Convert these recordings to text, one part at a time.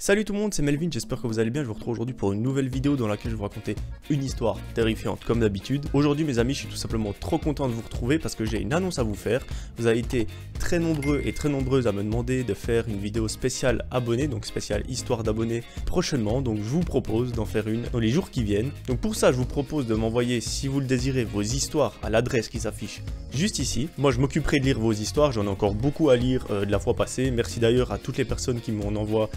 Salut tout le monde, c'est Melvin, j'espère que vous allez bien. Je vous retrouve aujourd'hui pour une nouvelle vidéo dans laquelle je vais vous raconter une histoire terrifiante comme d'habitude. Aujourd'hui mes amis, je suis tout simplement trop content de vous retrouver parce que j'ai une annonce à vous faire. Vous avez été très nombreux et très nombreuses à me demander de faire une vidéo spéciale abonnés, donc spéciale histoire d'abonnés prochainement. Donc je vous propose d'en faire une dans les jours qui viennent. Donc pour ça je vous propose de m'envoyer, si vous le désirez, vos histoires à l'adresse qui s'affiche juste ici. Moi je m'occuperai de lire vos histoires, j'en ai encore beaucoup à lire de la fois passée. Merci d'ailleurs à toutes les personnes qui m'en envoient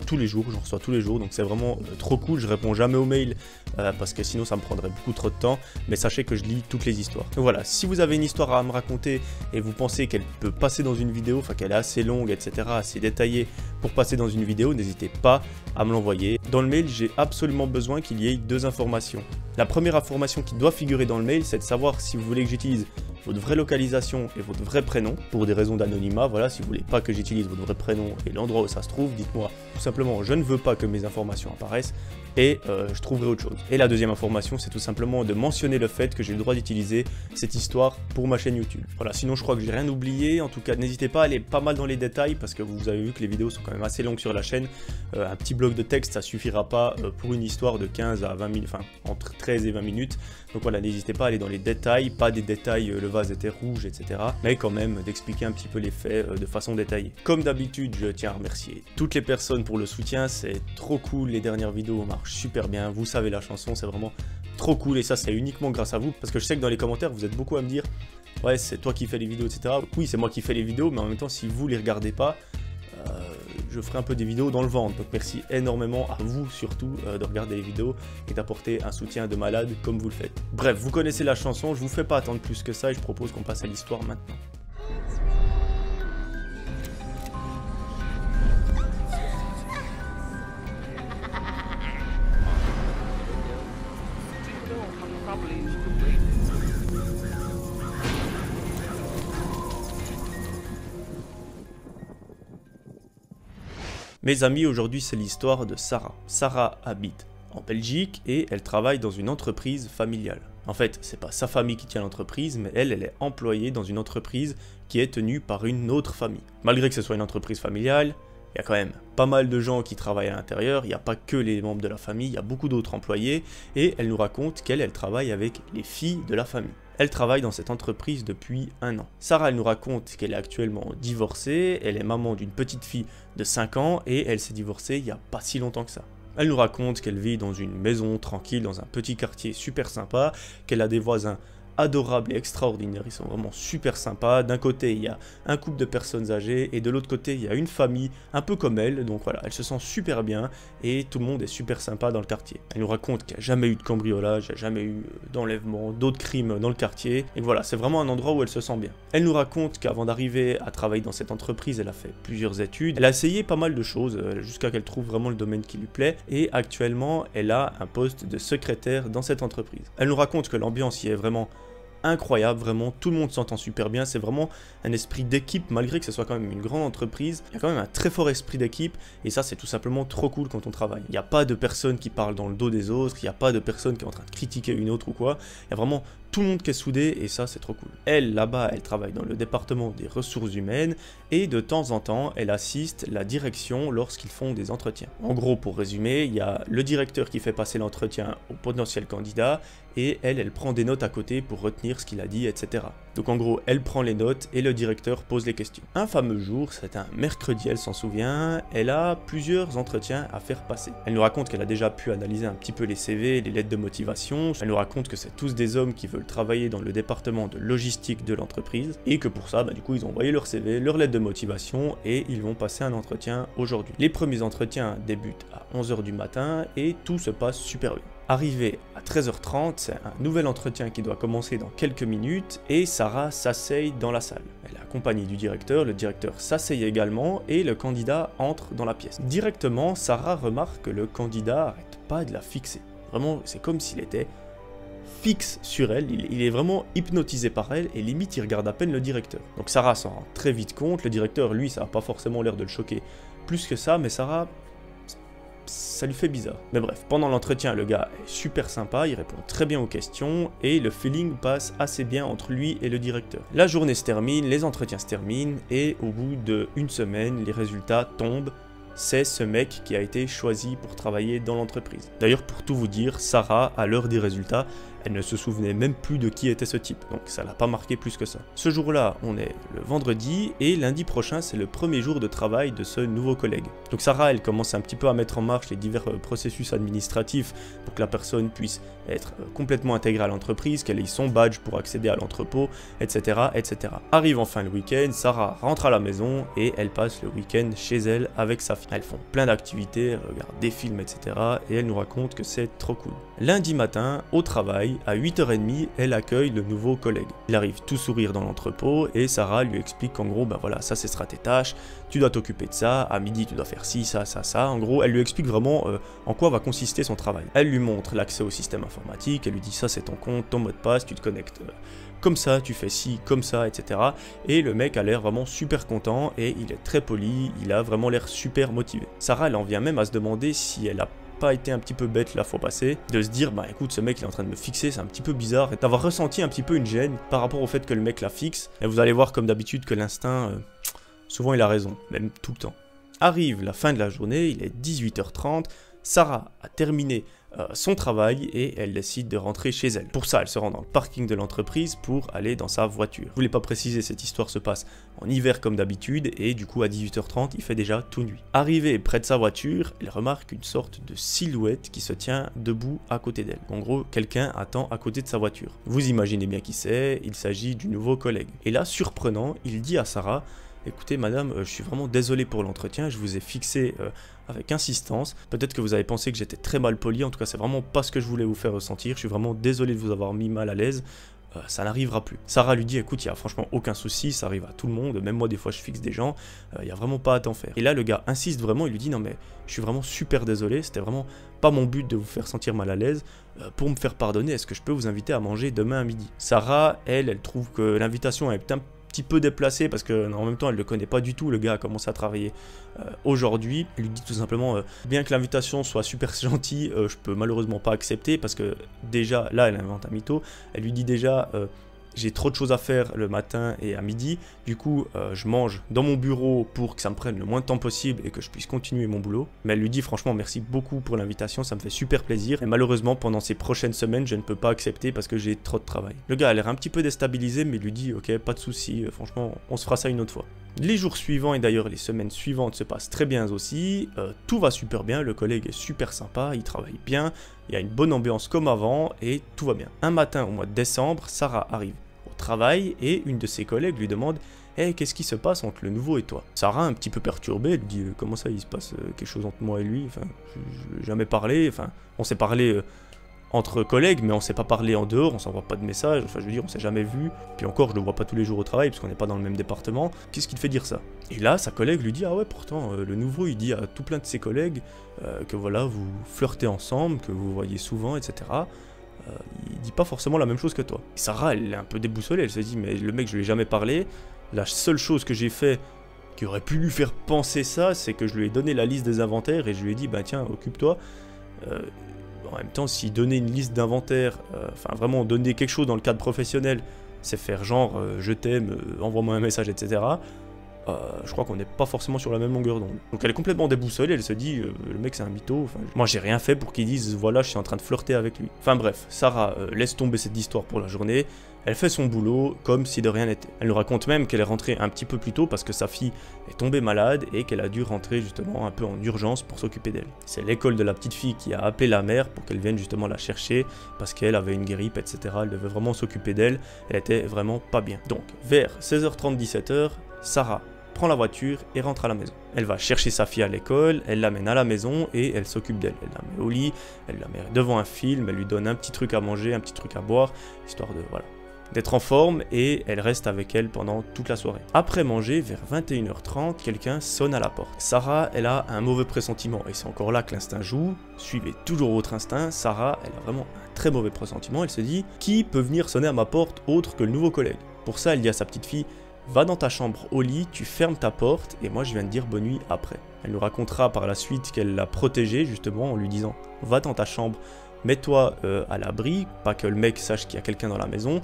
tous les jours, j'en reçois tous les jours, donc c'est vraiment trop cool. Je réponds jamais aux mails parce que sinon ça me prendrait beaucoup trop de temps, mais sachez que je lis toutes les histoires. Donc voilà, si vous avez une histoire à me raconter et vous pensez qu'elle peut passer dans une vidéo, enfin qu'elle est assez longue, etc., assez détaillée pour passer dans une vidéo, n'hésitez pas à me l'envoyer. Dans le mail, j'ai absolument besoin qu'il y ait deux informations. La première information qui doit figurer dans le mail, c'est de savoir si vous voulez que j'utilise votre vraie localisation et votre vrai prénom, pour des raisons d'anonymat. Voilà, si vous voulez pas que j'utilise votre vrai prénom et l'endroit où ça se trouve, dites-moi tout simplement je ne veux pas que mes informations apparaissent et je trouverai autre chose. Et la deuxième information, c'est tout simplement de mentionner le fait que j'ai le droit d'utiliser cette histoire pour ma chaîne YouTube. Voilà, sinon je crois que j'ai rien oublié. En tout cas, n'hésitez pas à aller pas mal dans les détails parce que vous avez vu que les vidéos sont quand même assez longues sur la chaîne. Un petit bloc de texte, ça suffira pas pour une histoire de 15 à 20 minutes, enfin entre 13 et 20 minutes. Donc voilà, n'hésitez pas à aller dans les détails, pas des détails, le vase était rouge, etc. Mais quand même d'expliquer un petit peu les faits de façon détaillée. Comme d'habitude, je tiens à remercier toutes les personnes pour le soutien, c'est trop cool, les dernières vidéos marchent super bien, vous savez la chanson, c'est vraiment trop cool et ça c'est uniquement grâce à vous, parce que je sais que dans les commentaires vous êtes beaucoup à me dire ouais c'est toi qui fais les vidéos, etc. Oui, c'est moi qui fais les vidéos, mais en même temps si vous les regardez pas, je ferai un peu des vidéos dans le ventre. Donc merci énormément à vous surtout de regarder les vidéos et d'apporter un soutien de malade comme vous le faites. Bref, vous connaissez la chanson, je vous fais pas attendre plus que ça et je propose qu'on passe à l'histoire maintenant. Mes amis, aujourd'hui c'est l'histoire de Sarah. Sarah habite en Belgique et elle travaille dans une entreprise familiale. En fait, c'est pas sa famille qui tient l'entreprise, mais elle est employée dans une entreprise qui est tenue par une autre famille. Malgré que ce soit une entreprise familiale, il y a quand même pas mal de gens qui travaillent à l'intérieur, il n'y a pas que les membres de la famille, il y a beaucoup d'autres employés, et elle nous raconte qu'elle travaille avec les filles de la famille. Elle travaille dans cette entreprise depuis 1 an. Sarah, elle nous raconte qu'elle est actuellement divorcée, elle est maman d'une petite fille de 5 ans, et elle s'est divorcée il n'y a pas si longtemps que ça. Elle nous raconte qu'elle vit dans une maison tranquille, dans un petit quartier super sympa, qu'elle a des voisins adorables et extraordinaires, ils sont vraiment super sympas. D'un côté il y a un couple de personnes âgées et de l'autre côté il y a une famille un peu comme elle, donc voilà, elle se sent super bien et tout le monde est super sympa dans le quartier. Elle nous raconte qu'il n'y a jamais eu de cambriolage, il n'y a jamais eu d'enlèvement, d'autres crimes dans le quartier, et voilà, c'est vraiment un endroit où elle se sent bien. Elle nous raconte qu'avant d'arriver à travailler dans cette entreprise, elle a fait plusieurs études, elle a essayé pas mal de choses jusqu'à qu'elle trouve vraiment le domaine qui lui plaît, et actuellement elle a un poste de secrétaire dans cette entreprise. Elle nous raconte que l'ambiance y est vraiment incroyable, vraiment tout le monde s'entend super bien, c'est vraiment un esprit d'équipe malgré que ce soit quand même une grande entreprise, il y a quand même un très fort esprit d'équipe et ça c'est tout simplement trop cool quand on travaille. Il n'y a pas de personne qui parle dans le dos des autres, il n'y a pas de personne qui est en train de critiquer une autre ou quoi, il y a vraiment tout le monde qui est soudé et ça c'est trop cool. Elle là-bas, elle travaille dans le département des ressources humaines et de temps en temps elle assiste la direction lorsqu'ils font des entretiens. En gros, pour résumer, il y a le directeur qui fait passer l'entretien au potentiel candidat et elle prend des notes à côté pour retenir ce qu'il a dit, etc. Donc en gros, elle prend les notes et le directeur pose les questions. Un fameux jour, c'est un mercredi, elle s'en souvient, elle a plusieurs entretiens à faire passer. Elle nous raconte qu'elle a déjà pu analyser un petit peu les CV, les lettres de motivation. Elle nous raconte que c'est tous des hommes qui veulent travailler dans le département de logistique de l'entreprise et que pour ça, du coup, ils ont envoyé leur CV, leur lettre de motivation et ils vont passer un entretien aujourd'hui. Les premiers entretiens débutent à 11 h du matin et tout se passe super bien. Arrivé à 13h30, c'est un nouvel entretien qui doit commencer dans quelques minutes et Sarah s'asseye dans la salle. Elle est accompagnée du directeur, le directeur s'asseye également et le candidat entre dans la pièce. Directement, Sarah remarque que le candidat n'arrête pas de la fixer. Vraiment, c'est comme s'il était fixe sur elle, il est vraiment hypnotisé par elle et limite il regarde à peine le directeur. Donc Sarah s'en rend très vite compte, le directeur lui ça n'a pas forcément l'air de le choquer plus que ça, mais Sarah ça lui fait bizarre. Mais bref, pendant l'entretien, le gars est super sympa, il répond très bien aux questions et le feeling passe assez bien entre lui et le directeur. La journée se termine, les entretiens se terminent et au bout d'1 semaine, les résultats tombent. c'est ce mec qui a été choisi pour travailler dans l'entreprise. D'ailleurs, pour tout vous dire, Sarah, à l'heure des résultats, elle ne se souvenait même plus de qui était ce type, donc ça l'a pas marqué plus que ça. Ce jour-là, on est le vendredi, et lundi prochain, c'est le premier jour de travail de ce nouveau collègue. Donc Sarah, elle commence un petit peu à mettre en marche les divers processus administratifs pour que la personne puisse être complètement intégrée à l'entreprise, qu'elle ait son badge pour accéder à l'entrepôt, etc., etc. Arrive enfin le week-end, Sarah rentre à la maison, et elle passe le week-end chez elle avec sa fille. Elles font plein d'activités, elles regardent des films, etc., et elle nous raconte que c'est trop cool. Lundi matin, au travail, à 8h30, elle accueille le nouveau collègue. Il arrive tout sourire dans l'entrepôt et Sarah lui explique qu'en gros, ben voilà, ça ce sera tes tâches, tu dois t'occuper de ça, à midi tu dois faire ci, ça, ça, ça. En gros, elle lui explique vraiment en quoi va consister son travail. Elle lui montre l'accès au système informatique, elle lui dit ça c'est ton compte, ton mot de passe, tu te connectes comme ça, tu fais ci, comme ça, etc. Et le mec a l'air vraiment super content et il est très poli, il a vraiment l'air super motivé. Sarah, elle en vient même à se demander si elle a pas été un petit peu bête la fois passée, de se dire bah écoute, ce mec il est en train de me fixer, c'est un petit peu bizarre, et d'avoir ressenti un petit peu une gêne par rapport au fait que le mec la fixe. Et vous allez voir comme d'habitude que l'instinct, souvent il a raison, même tout le temps. Arrive la fin de la journée, il est 18h30, Sarah a terminé son travail et elle décide de rentrer chez elle. Pour ça, elle se rend dans le parking de l'entreprise pour aller dans sa voiture. Je voulais pas préciser, cette histoire se passe en hiver comme d'habitude et du coup à 18h30, il fait déjà tout nuit. Arrivée près de sa voiture, elle remarque une sorte de silhouette qui se tient debout à côté d'elle. En gros, quelqu'un attend à côté de sa voiture. Vous imaginez bien qui c'est, il s'agit du nouveau collègue. Et là, surprenant, il dit à Sarah: écoutez madame, je suis vraiment désolé pour l'entretien, je vous ai fixé avec insistance. Peut-être que vous avez pensé que j'étais très mal poli, en tout cas c'est vraiment pas ce que je voulais vous faire ressentir, je suis vraiment désolé de vous avoir mis mal à l'aise. Ça n'arrivera plus. Sarah lui dit écoute, il n'y a franchement aucun souci, ça arrive à tout le monde, même moi des fois je fixe des gens, il n'y a vraiment pas à t'en faire. Et là le gars insiste vraiment, il lui dit non mais je suis vraiment super désolé, c'était vraiment pas mon but de vous faire sentir mal à l'aise, pour me faire pardonner, est-ce que je peux vous inviter à manger demain à midi? Sarah, elle trouve que l'invitation est un petit peu déplacée parce que en même temps elle le connaît pas du tout, le gars a commencé à travailler aujourd'hui. Elle lui dit tout simplement bien que l'invitation soit super gentille, je peux malheureusement pas accepter parce que déjà là elle invente un mytho. Elle lui dit déjà j'ai trop de choses à faire le matin et à midi, du coup je mange dans mon bureau pour que ça me prenne le moins de temps possible et que je puisse continuer mon boulot. Mais elle lui dit franchement merci beaucoup pour l'invitation, ça me fait super plaisir, et malheureusement pendant ces prochaines semaines je ne peux pas accepter parce que j'ai trop de travail. Le gars a l'air un petit peu déstabilisé mais il lui dit ok, pas de souci, franchement on se fera ça une autre fois. Les jours suivants et d'ailleurs les semaines suivantes se passent très bien aussi, tout va super bien, le collègue est super sympa, il travaille bien, il y a une bonne ambiance comme avant et tout va bien. Un matin au mois de décembre, Sarah arrive au travail et une de ses collègues lui demande hey, qu'est-ce qui se passe entre le nouveau et toi? Sarah, un petit peu perturbée, elle lui dit comment ça, il se passe quelque chose entre moi et lui, enfin, je lui ai jamais parlé, enfin, on s'est parlé entre collègues, mais on s'est pas parlé en dehors, on s'envoie pas de messages, enfin je veux dire, on s'est jamais vu, puis encore je le vois pas tous les jours au travail parce qu'on n'est pas dans le même département, qu'est-ce qui te fait dire ça? Et là, sa collègue lui dit ah ouais, pourtant, le nouveau il dit à tout plein de ses collègues que voilà, vous flirtez ensemble, que vous voyez souvent, etc. Il dit pas forcément la même chose que toi. Et Sarah, elle est un peu déboussolée, elle se dit mais le mec je lui ai jamais parlé, la seule chose que j'ai fait qui aurait pu lui faire penser ça, c'est que je lui ai donné la liste des inventaires et je lui ai dit bah tiens, occupe-toi. En même temps, si donner une liste d'inventaire, enfin vraiment donner quelque chose dans le cadre professionnel, c'est faire genre je t'aime, envoie-moi un message, etc. Je crois qu'on n'est pas forcément sur la même longueur d'onde. Donc elle est complètement déboussolée, elle se dit le mec c'est un mytho, enfin, moi j'ai rien fait pour qu'il dise voilà je suis en train de flirter avec lui. Enfin bref, Sarah laisse tomber cette histoire pour la journée, elle fait son boulot comme si de rien n'était. Elle nous raconte même qu'elle est rentrée un petit peu plus tôt parce que sa fille est tombée malade et qu'elle a dû rentrer justement un peu en urgence pour s'occuper d'elle. C'est l'école de la petite fille qui a appelé la mère pour qu'elle vienne justement la chercher parce qu'elle avait une grippe, etc. Elle devait vraiment s'occuper d'elle, elle était vraiment pas bien. Donc vers 16h30, 17h, Sarah prend la voiture et rentre à la maison. Elle va chercher sa fille à l'école, elle l'amène à la maison et elle s'occupe d'elle. Elle la met au lit, elle la met devant un film, elle lui donne un petit truc à manger, un petit truc à boire, histoire de voilà, d'être en forme, et elle reste avec elle pendant toute la soirée. Après manger, vers 21h30, quelqu'un sonne à la porte. Sarah, elle a un mauvais pressentiment et c'est encore là que l'instinct joue. Suivez toujours votre instinct. Sarah, elle a vraiment un très mauvais pressentiment. Elle se dit qui peut venir sonner à ma porte autre que le nouveau collègue? Pour ça, elle dit à sa petite fille va dans ta chambre au lit, tu fermes ta porte et moi je viens de dire bonne nuit après. Elle nous racontera par la suite qu'elle l'a protégé justement en lui disant va dans ta chambre, mets-toi à l'abri, pas que le mec sache qu'il y a quelqu'un dans la maison,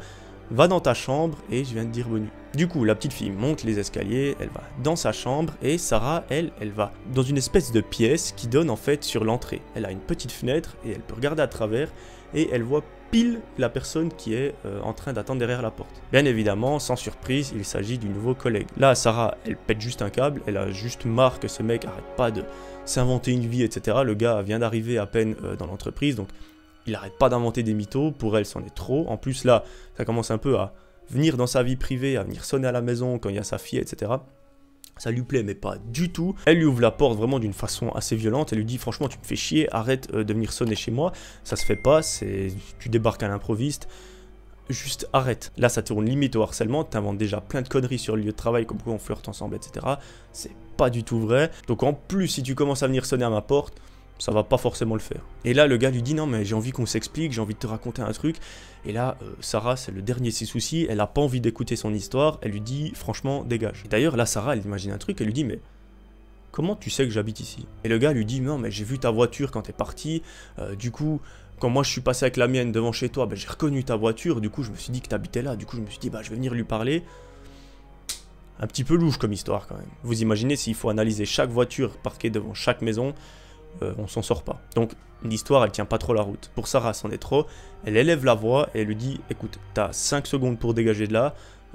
va dans ta chambre et je viens de dire bonne nuit. Du coup, la petite fille monte les escaliers, elle va dans sa chambre et Sarah, elle va dans une espèce de pièce qui donne en fait sur l'entrée. Elle a une petite fenêtre et elle peut regarder à travers et elle voit pile la personne qui est en train d'attendre derrière la porte. Bien évidemment, sans surprise, il s'agit du nouveau collègue. Là, Sarah, elle pète juste un câble, elle a juste marre que ce mec arrête pas de s'inventer une vie, etc. Le gars vient d'arriver à peine dans l'entreprise, donc il arrête pas d'inventer des mythos, pour elle c'en est trop. En plus là, ça commence un peu à venir dans sa vie privée, à venir sonner à la maison quand il y a sa fille, etc. Ça lui plaît, mais pas du tout. Elle lui ouvre la porte vraiment d'une façon assez violente. Elle lui dit franchement, tu me fais chier, arrête de venir sonner chez moi. Ça se fait pas, tu débarques à l'improviste. Juste arrête. Là, ça tourne limite au harcèlement. T'inventes déjà plein de conneries sur le lieu de travail, comme quoi on flirte ensemble, etc. C'est pas du tout vrai. Donc en plus, si tu commences à venir sonner à ma porte, ça va pas forcément le faire. Et là, le gars lui dit non, mais j'ai envie qu'on s'explique, j'ai envie de te raconter un truc. Et là, Sarah, c'est le dernier de ses soucis, elle a pas envie d'écouter son histoire, elle lui dit franchement, dégage. D'ailleurs, là, Sarah, elle imagine un truc, elle lui dit mais comment tu sais que j'habite ici? Et le gars lui dit non, mais j'ai vu ta voiture quand t'es parti, du coup, quand moi je suis passé avec la mienne devant chez toi, j'ai reconnu ta voiture, du coup, je me suis dit que t'habitais là, du coup, je me suis dit, je vais venir lui parler. Un petit peu louche comme histoire quand même. Vous imaginez s'il faut analyser chaque voiture parquée devant chaque maison, on s'en sort pas. Donc l'histoire elle tient pas trop la route. Pour Sarah c'en est trop, elle élève la voix et elle lui dit écoute, t'as 5 secondes pour dégager de là,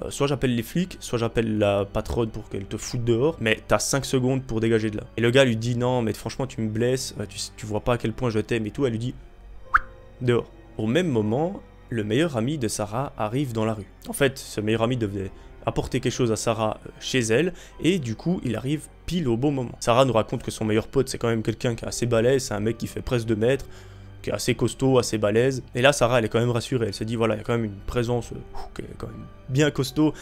soit j'appelle les flics, soit j'appelle la patronne pour qu'elle te foute dehors, mais t'as 5 secondes pour dégager de là. Et le gars lui dit non mais franchement tu me blesses, tu vois pas à quel point je t'aime et tout, elle lui dit dehors. Au même moment, le meilleur ami de Sarah arrive dans la rue. En fait, ce meilleur ami devait apporter quelque chose à Sarah chez elle, et du coup, il arrive pile au bon moment. Sarah nous raconte que son meilleur pote, c'est quand même quelqu'un qui est assez balèze, c'est un mec qui fait presque 2 mètres, qui est assez costaud, assez balèze. Et là, Sarah, elle est quand même rassurée, elle se dit, voilà, il y a quand même une présence qui est quand même bien costaud,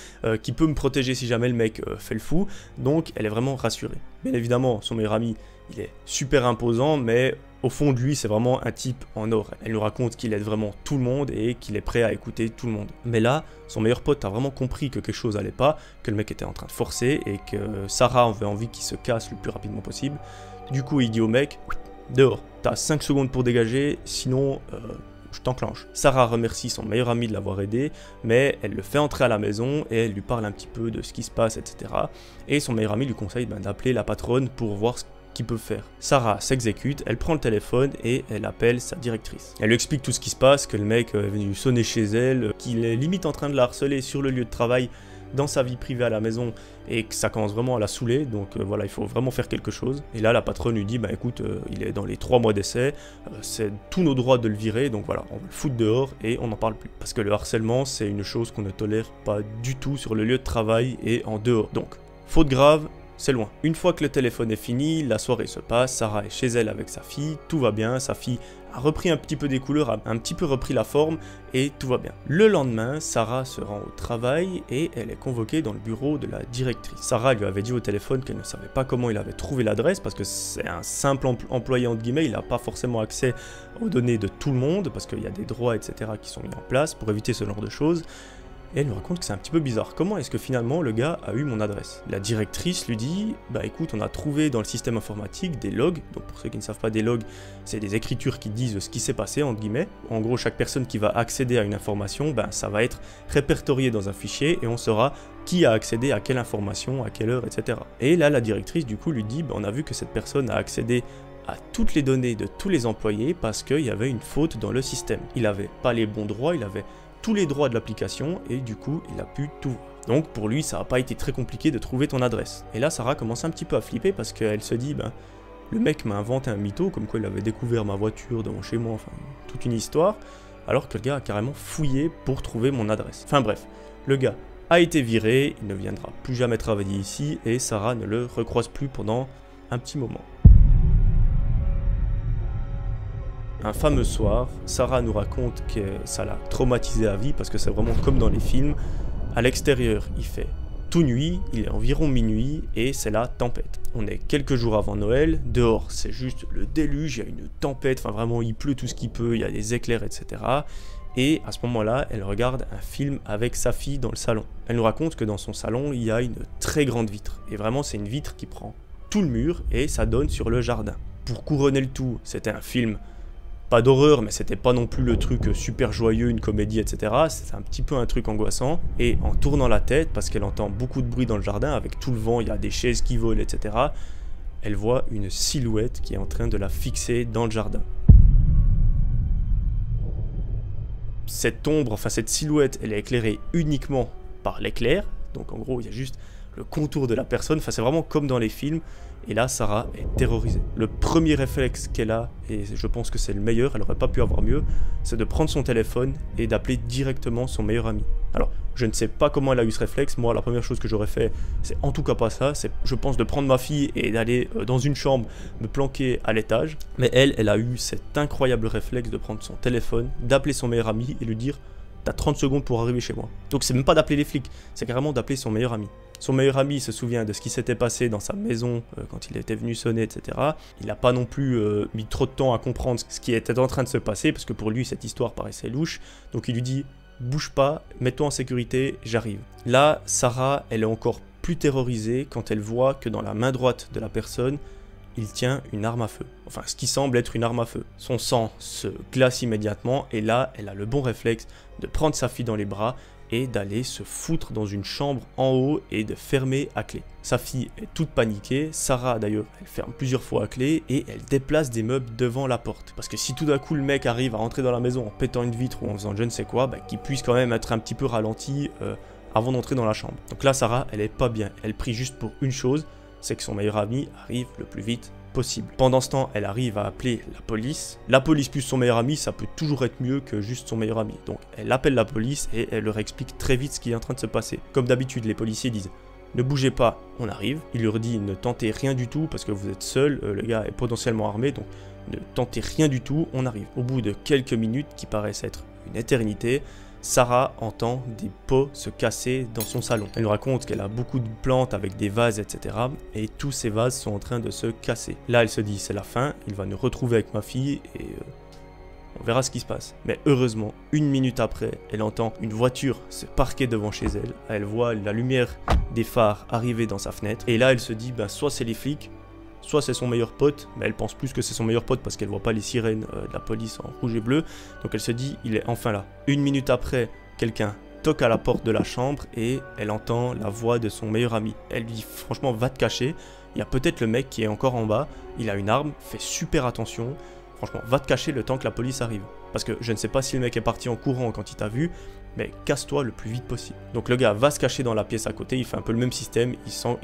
qui peut me protéger si jamais le mec fait le fou, donc elle est vraiment rassurée. Bien évidemment, son meilleur ami, il est super imposant, mais au fond de lui, c'est vraiment un type en or. Elle nous raconte qu'il aide vraiment tout le monde et qu'il est prêt à écouter tout le monde. Mais là, son meilleur pote a vraiment compris que quelque chose allait pas, que le mec était en train de forcer et que Sarah avait envie qu'il se casse le plus rapidement possible. Du coup, il dit au mec, dehors, t'as 5 secondes pour dégager, sinon je t'enclenche. Sarah remercie son meilleur ami de l'avoir aidé, mais elle le fait entrer à la maison et elle lui parle un petit peu de ce qui se passe, etc. Et son meilleur ami lui conseille d'appeler la patronne pour voir ce qu'il peut faire. Sarah s'exécute, elle prend le téléphone et elle appelle sa directrice. Elle lui explique tout ce qui se passe, que le mec est venu sonner chez elle, qu'il est limite en train de la harceler sur le lieu de travail, dans sa vie privée à la maison, et que ça commence vraiment à la saouler, donc voilà, il faut vraiment faire quelque chose. Et là, la patronne lui dit, écoute, il est dans les 3 mois d'essai, c'est tous nos droits de le virer, donc voilà, on va le foutre dehors et on n'en parle plus. Parce que le harcèlement, c'est une chose qu'on ne tolère pas du tout sur le lieu de travail et en dehors. Donc, faute grave, c'est loin. Une fois que le téléphone est fini, la soirée se passe, Sarah est chez elle avec sa fille, tout va bien, sa fille a repris un petit peu des couleurs, a un petit peu repris la forme et tout va bien. Le lendemain, Sarah se rend au travail et elle est convoquée dans le bureau de la directrice. Sarah lui avait dit au téléphone qu'elle ne savait pas comment il avait trouvé l'adresse parce que c'est un simple employé entre guillemets, il n'a pas forcément accès aux données de tout le monde parce qu'il y a des droits etc. qui sont mis en place pour éviter ce genre de choses. Et elle nous raconte que c'est un petit peu bizarre. Comment est-ce que finalement le gars a eu mon adresse? La directrice lui dit, écoute, on a trouvé dans le système informatique des logs. Donc pour ceux qui ne savent pas, des logs, c'est des écritures qui disent ce qui s'est passé, entre guillemets. En gros, chaque personne qui va accéder à une information, ça va être répertorié dans un fichier et on saura qui a accédé à quelle information, à quelle heure, etc. Et là, la directrice, du coup, lui dit, on a vu que cette personne a accédé à toutes les données de tous les employés parce qu'il y avait une faute dans le système. Il n'avait pas les bons droits, il avait tous les droits de l'application et du coup il a pu tout voir. Donc pour lui ça n'a pas été très compliqué de trouver ton adresse. Et là Sarah commence un petit peu à flipper parce qu'elle se dit le mec m'a inventé un mytho comme quoi il avait découvert ma voiture devant chez moi, enfin toute une histoire, alors que le gars a carrément fouillé pour trouver mon adresse. Enfin bref, le gars a été viré, il ne viendra plus jamais travailler ici et Sarah ne le recroise plus pendant un petit moment. Un fameux soir, Sarah nous raconte que ça l'a traumatisée à vie parce que c'est vraiment comme dans les films. À l'extérieur, il fait tout nuit, il est environ minuit et c'est la tempête. On est quelques jours avant Noël, dehors c'est juste le déluge, il y a une tempête, enfin vraiment il pleut tout ce qu'il peut, il y a des éclairs, etc. Et à ce moment-là, elle regarde un film avec sa fille dans le salon. Elle nous raconte que dans son salon, il y a une très grande vitre. Et vraiment, c'est une vitre qui prend tout le mur et ça donne sur le jardin. Pour couronner le tout, c'était un film pas d'horreur, mais c'était pas non plus le truc super joyeux, une comédie, etc. C'était un petit peu un truc angoissant. Et en tournant la tête, parce qu'elle entend beaucoup de bruit dans le jardin, avec tout le vent, il y a des chaises qui volent, etc., elle voit une silhouette qui est en train de la fixer dans le jardin. Cette ombre, enfin cette silhouette, elle est éclairée uniquement par l'éclair. Donc en gros, il y a juste le contour de la personne. Enfin, c'est vraiment comme dans les films. Et là, Sarah est terrorisée. Le premier réflexe qu'elle a, et je pense que c'est le meilleur, elle n'aurait pas pu avoir mieux, c'est de prendre son téléphone et d'appeler directement son meilleur ami. Alors, je ne sais pas comment elle a eu ce réflexe. Moi, la première chose que j'aurais fait, c'est en tout cas pas ça. C'est, je pense, de prendre ma fille et d'aller dans une chambre, me planquer à l'étage. Mais elle a eu cet incroyable réflexe de prendre son téléphone, d'appeler son meilleur ami et lui dire « T'as 30 secondes pour arriver chez moi ». Donc, c'est même pas d'appeler les flics, c'est carrément d'appeler son meilleur ami. Son meilleur ami se souvient de ce qui s'était passé dans sa maison quand il était venu sonner, etc. Il n'a pas non plus mis trop de temps à comprendre ce qui était en train de se passer, parce que pour lui, cette histoire paraissait louche. Donc il lui dit « Bouge pas, mets-toi en sécurité, j'arrive ». Là, Sarah, elle est encore plus terrorisée quand elle voit que dans la main droite de la personne, il tient une arme à feu. Enfin, ce qui semble être une arme à feu. Son sang se glace immédiatement, et là, elle a le bon réflexe de prendre sa fille dans les bras et d'aller se foutre dans une chambre en haut et de fermer à clé. Sa fille est toute paniquée, Sarah d'ailleurs, elle ferme plusieurs fois à clé et elle déplace des meubles devant la porte. Parce que si tout d'un coup le mec arrive à entrer dans la maison en pétant une vitre ou en faisant je ne sais quoi, bah, qu'il puisse quand même être un petit peu ralenti avant d'entrer dans la chambre. Donc là, Sarah, elle est pas bien. Elle prie juste pour une chose, c'est que son meilleur ami arrive le plus vite possible. Pendant ce temps, elle arrive à appeler la police. La police plus son meilleur ami, ça peut toujours être mieux que juste son meilleur ami. Donc elle appelle la police et elle leur explique très vite ce qui est en train de se passer. Comme d'habitude, les policiers disent « Ne bougez pas, on arrive ». Il leur dit « Ne tentez rien du tout parce que vous êtes seul, le gars est potentiellement armé, donc ne tentez rien du tout, on arrive ». Au bout de quelques minutes, qui paraissent être une éternité, Sarah entend des pots se casser dans son salon. Elle nous raconte qu'elle a beaucoup de plantes avec des vases, etc. Et tous ces vases sont en train de se casser. Là, elle se dit, c'est la fin, il va nous retrouver avec ma fille et on verra ce qui se passe. Mais heureusement, une minute après, elle entend une voiture se parquer devant chez elle. Elle voit la lumière des phares arriver dans sa fenêtre. Et là, elle se dit, soit c'est les flics, soit c'est son meilleur pote, mais elle pense plus que c'est son meilleur pote parce qu'elle voit pas les sirènes de la police en rouge et bleu. Donc elle se dit, il est enfin là. Une minute après, quelqu'un toque à la porte de la chambre et elle entend la voix de son meilleur ami. Elle lui dit, franchement, va te cacher. Il y a peut-être le mec qui est encore en bas, il a une arme, fais super attention. Franchement, va te cacher le temps que la police arrive. Parce que je ne sais pas si le mec est parti en courant quand il t'a vu, mais casse-toi le plus vite possible. Donc le gars va se cacher dans la pièce à côté, il fait un peu le même système,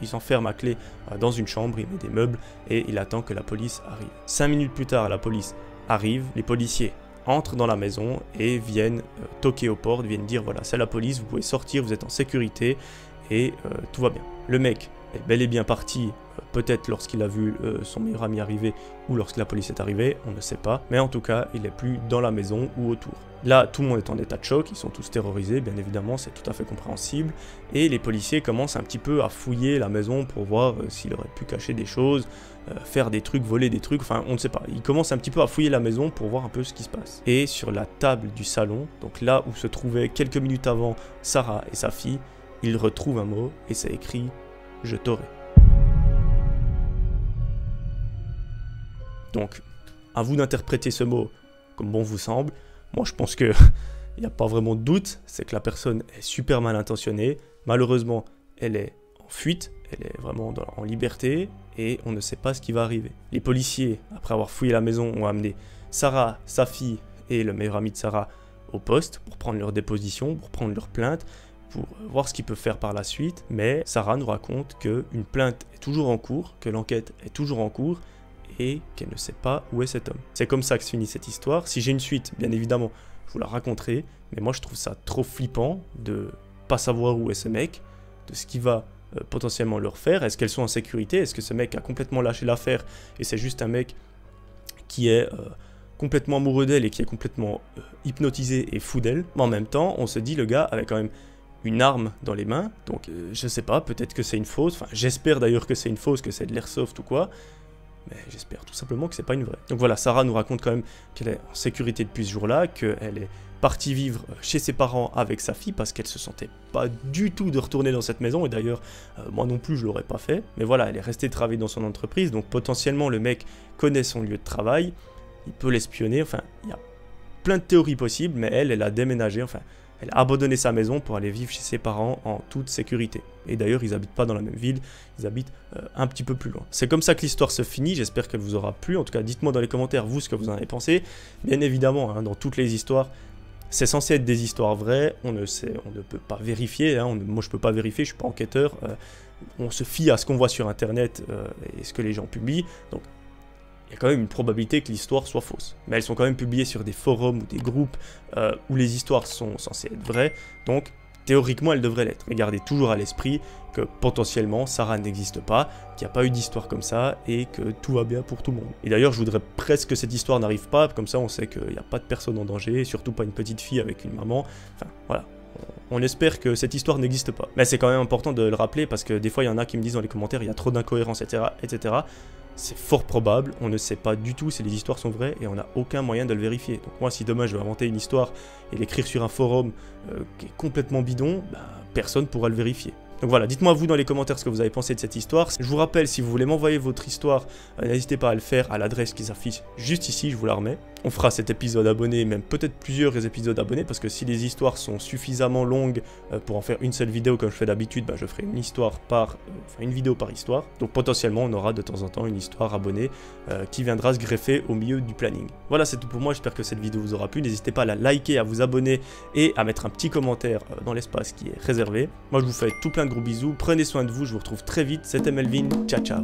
il s'enferme à clé dans une chambre, il met des meubles et il attend que la police arrive. 5 minutes plus tard, la police arrive, les policiers entrent dans la maison et viennent toquer aux portes, viennent dire voilà, c'est la police, vous pouvez sortir, vous êtes en sécurité et tout va bien. Le mec est bel et bien parti, peut-être lorsqu'il a vu son meilleur ami arriver ou lorsque la police est arrivée, on ne sait pas, mais en tout cas, il n'est plus dans la maison ou autour. Là, tout le monde est en état de choc, ils sont tous terrorisés, bien évidemment, c'est tout à fait compréhensible, et les policiers commencent un petit peu à fouiller la maison pour voir s'il aurait pu cacher des choses, faire des trucs, voler des trucs, enfin, on ne sait pas. Ils commencent un petit peu à fouiller la maison pour voir un peu ce qui se passe. Et sur la table du salon, donc là où se trouvaient quelques minutes avant Sarah et sa fille, ils retrouvent un mot, et c'est écrit « Je t'aurai ». Donc, à vous d'interpréter ce mot comme bon vous semble. Moi, je pense qu'il n'y a pas vraiment de doute, c'est que la personne est super mal intentionnée. Malheureusement, elle est en fuite, elle est vraiment en liberté et on ne sait pas ce qui va arriver. Les policiers, après avoir fouillé la maison, ont amené Sarah, sa fille et le meilleur ami de Sarah au poste pour prendre leur déposition, pour prendre leur plainte, pour voir ce qu'ils peuvent faire par la suite. Mais Sarah nous raconte qu'une plainte est toujours en cours, que l'enquête est toujours en cours, et qu'elle ne sait pas où est cet homme. C'est comme ça que se finit cette histoire. Si j'ai une suite, bien évidemment, je vous la raconterai, mais moi je trouve ça trop flippant de pas savoir où est ce mec, de ce qu'il va potentiellement leur faire. Est-ce qu'elles sont en sécurité? Est-ce que ce mec a complètement lâché l'affaire et c'est juste un mec qui est complètement amoureux d'elle et qui est complètement hypnotisé et fou d'elle? Mais en même temps, on se dit, le gars avait quand même une arme dans les mains, donc je sais pas, peut-être que c'est une fausse, enfin j'espère d'ailleurs que c'est une fausse, que c'est de l'airsoft ou quoi, mais j'espère tout simplement que c'est pas une vraie. Donc voilà, Sarah nous raconte quand même qu'elle est en sécurité depuis ce jour-là, qu'elle est partie vivre chez ses parents avec sa fille parce qu'elle se sentait pas du tout de retourner dans cette maison, et d'ailleurs moi non plus je l'aurais pas fait, mais voilà, elle est restée travailler dans son entreprise, donc potentiellement le mec connaît son lieu de travail, il peut l'espionner, enfin, il y a plein de théories possibles, mais elle a déménagé, enfin, elle a abandonné sa maison pour aller vivre chez ses parents en toute sécurité. Et d'ailleurs, ils habitent pas dans la même ville, ils habitent un petit peu plus loin. C'est comme ça que l'histoire se finit, j'espère qu'elle vous aura plu. En tout cas, dites-moi dans les commentaires, vous, ce que vous en avez pensé. Bien évidemment, hein, dans toutes les histoires, c'est censé être des histoires vraies, on ne peut pas vérifier, hein, moi je peux pas vérifier, je suis pas enquêteur. On se fie à ce qu'on voit sur internet et ce que les gens publient, donc il y a quand même une probabilité que l'histoire soit fausse. Mais elles sont quand même publiées sur des forums ou des groupes où les histoires sont censées être vraies, donc théoriquement elles devraient l'être. Mais gardez toujours à l'esprit que potentiellement Sarah n'existe pas, qu'il n'y a pas eu d'histoire comme ça et que tout va bien pour tout le monde. Et d'ailleurs je voudrais presque que cette histoire n'arrive pas, comme ça on sait qu'il n'y a pas de personne en danger, surtout pas une petite fille avec une maman, enfin voilà. On espère que cette histoire n'existe pas. Mais c'est quand même important de le rappeler parce que des fois il y en a qui me disent dans les commentaires il y a trop d'incohérences, etc. C'est fort probable, on ne sait pas du tout si les histoires sont vraies et on n'a aucun moyen de le vérifier. Donc moi si demain je vais inventer une histoire et l'écrire sur un forum qui est complètement bidon, bah, personne ne pourra le vérifier. Donc voilà, dites-moi vous dans les commentaires ce que vous avez pensé de cette histoire. Je vous rappelle, si vous voulez m'envoyer votre histoire, n'hésitez pas à le faire à l'adresse qui s'affiche juste ici, je vous la remets. On fera cet épisode abonné, même peut-être plusieurs épisodes abonnés, parce que si les histoires sont suffisamment longues pour en faire une seule vidéo comme je fais d'habitude, bah, je ferai une histoire une vidéo par histoire. Donc potentiellement on aura de temps en temps une histoire abonnée qui viendra se greffer au milieu du planning. Voilà, c'est tout pour moi, j'espère que cette vidéo vous aura plu. N'hésitez pas à la liker, à vous abonner et à mettre un petit commentaire dans l'espace qui est réservé. Moi je vous fais tout plein de gros bisous, prenez soin de vous, je vous retrouve très vite, c'était Melvin, ciao ciao.